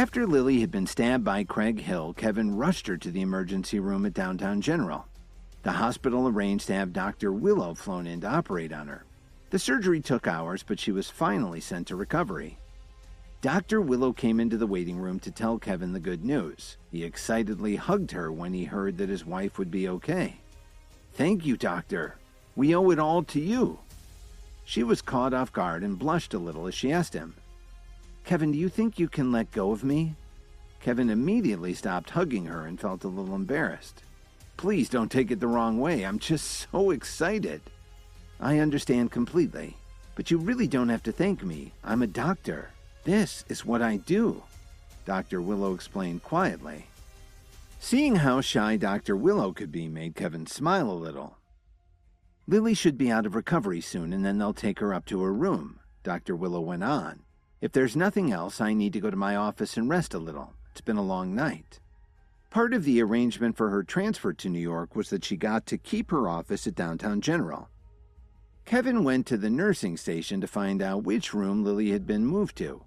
After Lily had been stabbed by Craig Hill, Kevin rushed her to the emergency room at Downtown General. The hospital arranged to have Dr. Willow flown in to operate on her. The surgery took hours, but she was finally sent to recovery. Dr. Willow came into the waiting room to tell Kevin the good news. He excitedly hugged her when he heard that his wife would be okay. "Thank you, doctor. We owe it all to you." She was caught off guard and blushed a little as she asked him, "Kevin, do you think you can let go of me?" Kevin immediately stopped hugging her and felt a little embarrassed. "Please don't take it the wrong way. I'm just so excited." "I understand completely, but you really don't have to thank me. I'm a doctor. This is what I do," Dr. Willow explained quietly. Seeing how shy Dr. Willow could be made Kevin smile a little. "Lily should be out of recovery soon, and then they'll take her up to her room," Dr. Willow went on. "If there's nothing else, I need to go to my office and rest a little. It's been a long night." Part of the arrangement for her transfer to New York was that she got to keep her office at Downtown General. Kevin went to the nursing station to find out which room Lily had been moved to.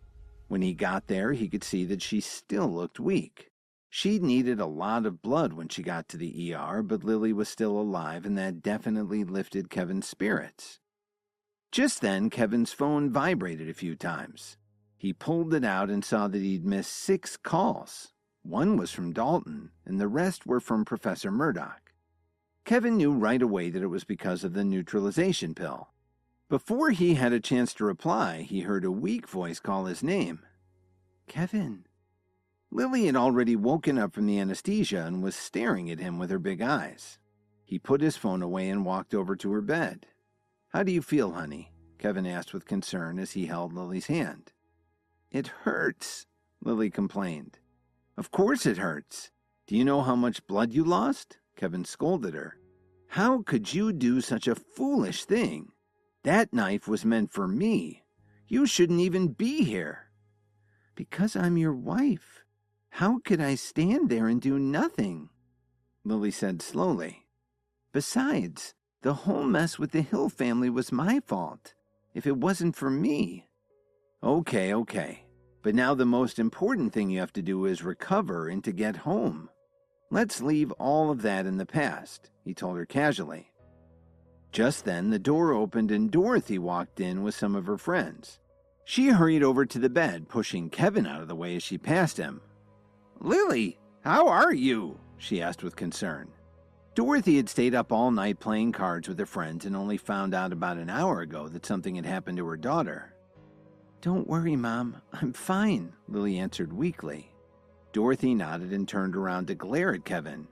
When he got there, he could see that she still looked weak. She needed a lot of blood when she got to the ER, but Lily was still alive, and that definitely lifted Kevin's spirits. Just then, Kevin's phone vibrated a few times. He pulled it out and saw that he'd missed 6 calls. One was from Dalton, and the rest were from Professor Murdoch. Kevin knew right away that it was because of the neutralization pill. Before he had a chance to reply, he heard a weak voice call his name. "Kevin." Lily had already woken up from the anesthesia and was staring at him with her big eyes. He put his phone away and walked over to her bed. "How do you feel, honey?" Kevin asked with concern as he held Lily's hand. "It hurts," Lily complained. "Of course it hurts. Do you know how much blood you lost?" Kevin scolded her. "How could you do such a foolish thing? That knife was meant for me. You shouldn't even be here." "Because I'm your wife. How could I stand there and do nothing?" Lily said slowly. "Besides, the whole mess with the Hill family was my fault. If it wasn't for me." Okay. But now the most important thing you have to do is recover and to get home. Let's leave all of that in the past," he told her casually. Just then, the door opened and Dorothy walked in with some of her friends. She hurried over to the bed, pushing Kevin out of the way as she passed him. "Lily, how are you?" she asked with concern. Dorothy had stayed up all night playing cards with her friends and only found out about an hour ago that something had happened to her daughter. "Don't worry, Mom. I'm fine," Lily answered weakly. Dorothy nodded and turned around to glare at Kevin.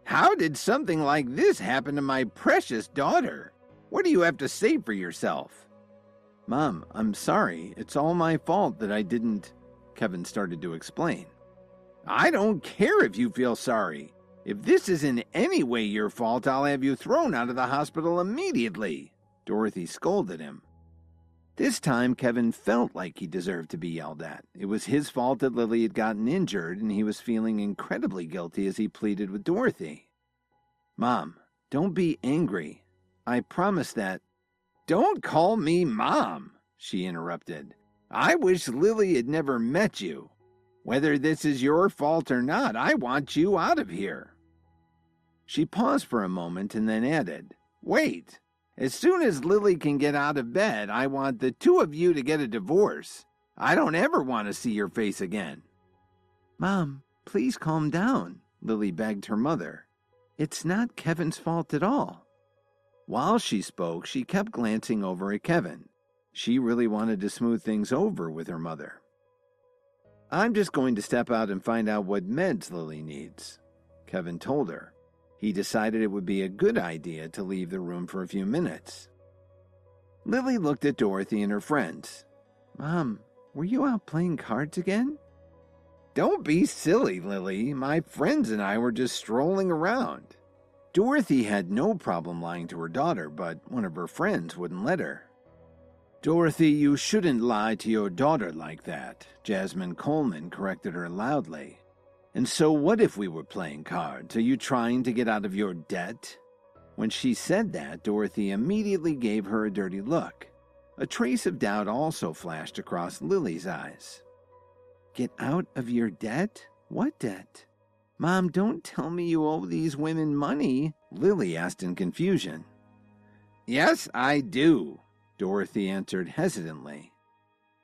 "How did something like this happen to my precious daughter? What do you have to say for yourself?" "Mom, I'm sorry. It's all my fault that I didn't," Kevin started to explain. "I don't care if you feel sorry. If this is in any way your fault, I'll have you thrown out of the hospital immediately," Dorothy scolded him. This time, Kevin felt like he deserved to be yelled at. It was his fault that Lily had gotten injured, and he was feeling incredibly guilty as he pleaded with Dorothy. "Mom, don't be angry. I promise that—" "Don't call me Mom," she interrupted. "I wish Lily had never met you. Whether this is your fault or not, I want you out of here." She paused for a moment and then added, "Wait. As soon as Lily can get out of bed, I want the two of you to get a divorce. I don't ever want to see your face again." "Mom, please calm down," Lily begged her mother. "It's not Kevin's fault at all." While she spoke, she kept glancing over at Kevin. She really wanted to smooth things over with her mother. "I'm just going to step out and find out what meds Lily needs," Kevin told her. He decided it would be a good idea to leave the room for a few minutes. Lily looked at Dorothy and her friends. "Mom, were you out playing cards again?" "Don't be silly, Lily. My friends and I were just strolling around." Dorothy had no problem lying to her daughter, but one of her friends wouldn't let her. "Dorothy, you shouldn't lie to your daughter like that," Jasmine Coleman corrected her loudly. "And so what if we were playing cards? Are you trying to get out of your debt?" When she said that, Dorothy immediately gave her a dirty look. A trace of doubt also flashed across Lily's eyes. Get out of your debt? What debt? Mom, don't tell me you owe these women money, Lily asked in confusion. Yes, I do, Dorothy answered hesitantly.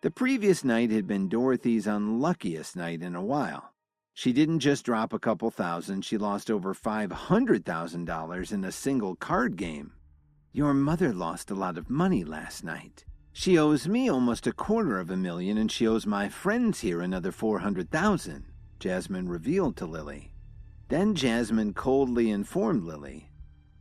The previous night had been Dorothy's unluckiest night in a while. She didn't just drop a couple thousand, she lost over $500,000 in a single card game. Your mother lost a lot of money last night. She owes me almost $250,000, and she owes my friends here another $400,000, Jasmine revealed to Lily. Then Jasmine coldly informed Lily,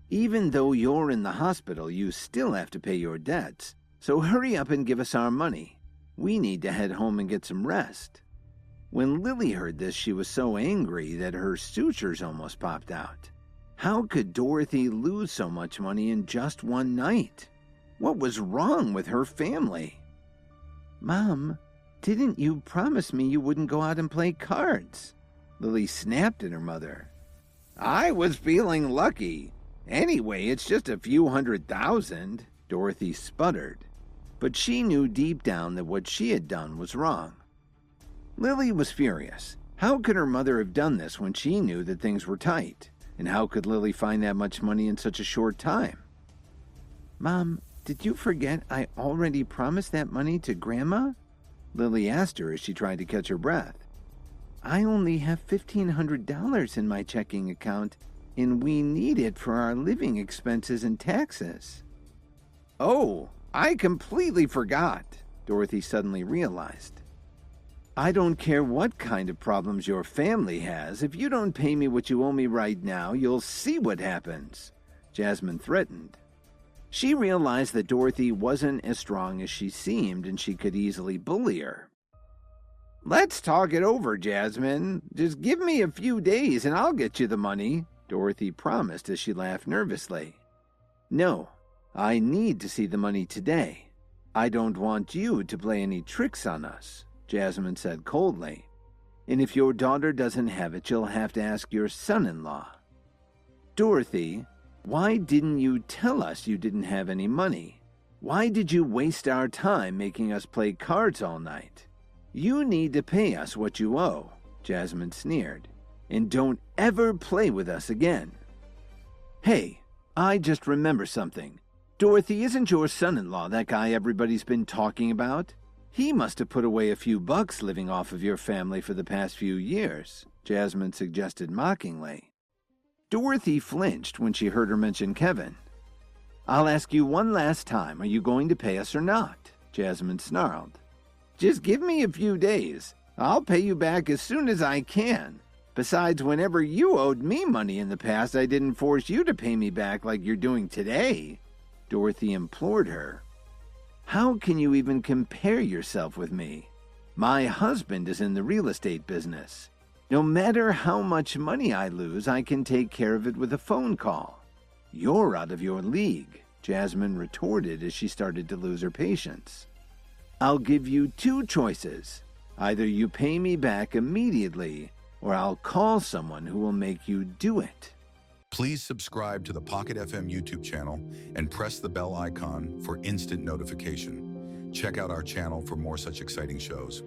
even though you're in the hospital, you still have to pay your debts, so hurry up and give us our money. We need to head home and get some rest. When Lily heard this, she was so angry that her sutures almost popped out. How could Dorothy lose so much money in just one night? What was wrong with her family? Mom, didn't you promise me you wouldn't go out and play cards? Lily snapped at her mother. I was feeling lucky. Anyway, it's just a few $100,000, Dorothy sputtered. But she knew deep down that what she had done was wrong. Lily was furious. How could her mother have done this when she knew that things were tight? And how could Lily find that much money in such a short time? Mom, did you forget I already promised that money to Grandma? Lily asked her as she tried to catch her breath. I only have $1,500 in my checking account, and we need it for our living expenses and taxes. Oh, I completely forgot, Dorothy suddenly realized. I don't care what kind of problems your family has. If you don't pay me what you owe me right now, you'll see what happens, Jasmine threatened. She realized that Dorothy wasn't as strong as she seemed, and she could easily bully her. Let's talk it over, Jasmine. Just give me a few days and I'll get you the money, Dorothy promised as she laughed nervously. No, I need to see the money today. I don't want you to play any tricks on us, Jasmine said coldly. And if your daughter doesn't have it, you'll have to ask your son-in-law. Dorothy, why didn't you tell us you didn't have any money? Why did you waste our time making us play cards all night? You need to pay us what you owe, Jasmine sneered. And don't ever play with us again. Hey, I just remember something. Dorothy, isn't your son-in-law that guy everybody's been talking about? He must have put away a few bucks living off of your family for the past few years, Jasmine suggested mockingly. Dorothy flinched when she heard her mention Kevin. I'll ask you one last time, are you going to pay us or not? Jasmine snarled. Just give me a few days. I'll pay you back as soon as I can. Besides, whenever you owed me money in the past, I didn't force you to pay me back like you're doing today, Dorothy implored her. How can you even compare yourself with me? My husband is in the real estate business. No matter how much money I lose, I can take care of it with a phone call. You're out of your league, Jasmine retorted as she started to lose her patience. I'll give you two choices. Either you pay me back immediately, or I'll call someone who will make you do it. Please subscribe to the Pocket FM YouTube channel and press the bell icon for instant notification. Check out our channel for more such exciting shows.